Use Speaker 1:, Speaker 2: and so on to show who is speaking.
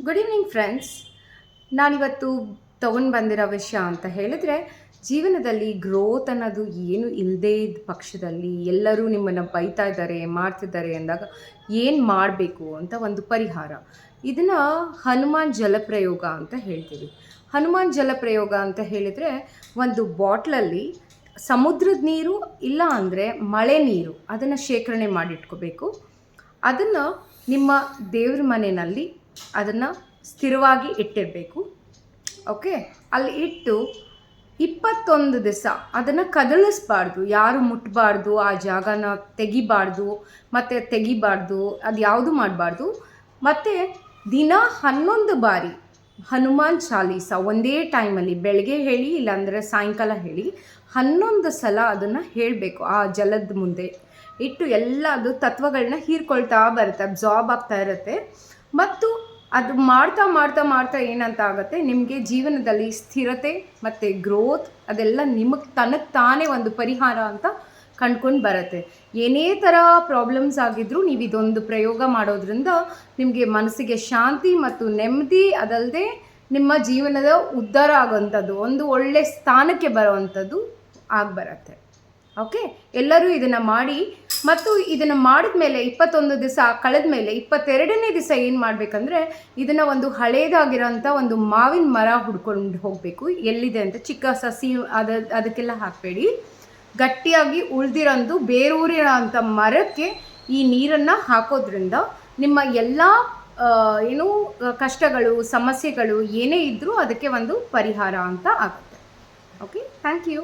Speaker 1: Good evening friends. ನಾನಿವತ್ತು ತಗೊಂಡು ಬಂದಿರೋ ವಿಷಯ ಅಂತ ಹೇಳಿದ್ರೆ, ಜೀವನದಲ್ಲಿ ಗ್ರೋತ್ ಅನ್ನೋದು ಏನು ಇಲ್ಲದೇ ಇದ್ದ ಪಕ್ಷದಲ್ಲಿ ಎಲ್ಲರೂ ನಿಮ್ಮನ್ನು ಬೈತಾ ಇದ್ದಾರೆ, ಮಾಡ್ತಿದ್ದಾರೆ ಅಂದಾಗ ಏನು ಮಾಡಬೇಕು ಅಂತ ಒಂದು ಪರಿಹಾರ. ಇದನ್ನು ಹನುಮಾನ್ ಜಲಪ್ರಯೋಗ ಅಂತ ಹೇಳ್ತೀವಿ. ಹನುಮಾನ್ ಜಲಪ್ರಯೋಗ ಅಂತ ಹೇಳಿದರೆ, ಒಂದು ಬಾಟ್ಲಲ್ಲಿ ಸಮುದ್ರದ ನೀರು ಇಲ್ಲ ಅಂದರೆ ಮಳೆ ನೀರು ಅದನ್ನು ಶೇಖರಣೆ ಮಾಡಿಟ್ಕೋಬೇಕು. ಅದನ್ನು ನಿಮ್ಮ ದೇವ್ರ ಮನೆಯಲ್ಲಿ ಅದನ್ನು ಸ್ಥಿರವಾಗಿ ಇಟ್ಟಿರಬೇಕು. ಓಕೆ, ಅಲ್ಲಿ ಇಟ್ಟು 21 ದಿವಸ ಅದನ್ನು ಕದಲಿಸ್ಬಾರ್ದು, ಯಾರು ಮುಟ್ಟಬಾರ್ದು, ಆ ಜಾಗನ ತೆಗಿಬಾರ್ದು, ಅದು ಯಾವುದು ಮಾಡಬಾರ್ದು. ಮತ್ತು ದಿನ 11 ಬಾರಿ ಹನುಮಾನ್ ಚಾಲೀಸ ಒಂದೇ ಟೈಮಲ್ಲಿ ಬೆಳಗ್ಗೆ ಹೇಳಿ, ಇಲ್ಲಾಂದರೆ ಸಾಯಂಕಾಲ ಹೇಳಿ 11 ಸಲ ಅದನ್ನು ಹೇಳಬೇಕು. ಆ ಜಲದ ಮುಂದೆ ಇಟ್ಟು ಎಲ್ಲ ಅದು ತತ್ವಗಳನ್ನ ಹೀರ್ಕೊಳ್ತಾ ಬರುತ್ತೆ, ಅಬ್ಸಾರ್ಬ್ ಆಗ್ತಾ ಇರುತ್ತೆ. ಮತ್ತು ಅದು ಮಾಡ್ತಾ ಮಾಡ್ತಾ ಮಾಡ್ತಾ ಏನಂತ ಆಗುತ್ತೆ, ನಿಮಗೆ ಜೀವನದಲ್ಲಿ ಸ್ಥಿರತೆ ಮತ್ತು ಗ್ರೋತ್ ಅದೆಲ್ಲ ನಿಮಗೆ ತನಗೆ ತಾನೇ ಒಂದು ಪರಿಹಾರ ಅಂತ ಕಂಡ್ಕೊಂಡು ಬರುತ್ತೆ. ಏನೇ ಥರ ಪ್ರಾಬ್ಲಮ್ಸ್ ಆಗಿದ್ರೂ ನೀವು ಇದೊಂದು ಪ್ರಯೋಗ ಮಾಡೋದ್ರಿಂದ ನಿಮಗೆ ಮನಸ್ಸಿಗೆ ಶಾಂತಿ ಮತ್ತು ನೆಮ್ಮದಿ, ಅದಲ್ಲದೆ ನಿಮ್ಮ ಜೀವನದ ಉದ್ಧಾರ ಆಗೋವಂಥದ್ದು, ಒಂದು ಒಳ್ಳೆ ಸ್ಥಾನಕ್ಕೆ ಬರೋವಂಥದ್ದು ಆಗಿಬರುತ್ತೆ. ಓಕೆ, ಎಲ್ಲರೂ ಇದನ್ನು ಮಾಡಿ. ಮತ್ತು ಇದನ್ನು ಮಾಡಿದ ಮೇಲೆ 21 ದಿವಸ ಕಳೆದ ಮೇಲೆ 22ನೇ ದಿವಸ ಏನು ಮಾಡಬೇಕಂದ್ರೆ, ಇದನ್ನು ಒಂದು ಹಳೇದಾಗಿರೋಂಥ ಒಂದು ಮಾವಿನ ಮರ ಹುಡ್ಕೊಂಡು ಹೋಗಬೇಕು. ಎಲ್ಲಿದೆ ಅಂತ ಚಿಕ್ಕ ಸಸಿ ಅದಕ್ಕೆಲ್ಲ ಹಾಕಬೇಡಿ. ಗಟ್ಟಿಯಾಗಿ ಉಳಿದಿರೋಂದು ಬೇರೂರಿರೋ ಅಂಥ ಮರಕ್ಕೆ ಈ ನೀರನ್ನು ಹಾಕೋದ್ರಿಂದ ನಿಮ್ಮ ಎಲ್ಲ ಕಷ್ಟಗಳು, ಸಮಸ್ಯೆಗಳು ಏನೇ ಇದ್ದರೂ ಅದಕ್ಕೆ ಒಂದು ಪರಿಹಾರ ಅಂತ ಆಗುತ್ತೆ. Okay, thank you.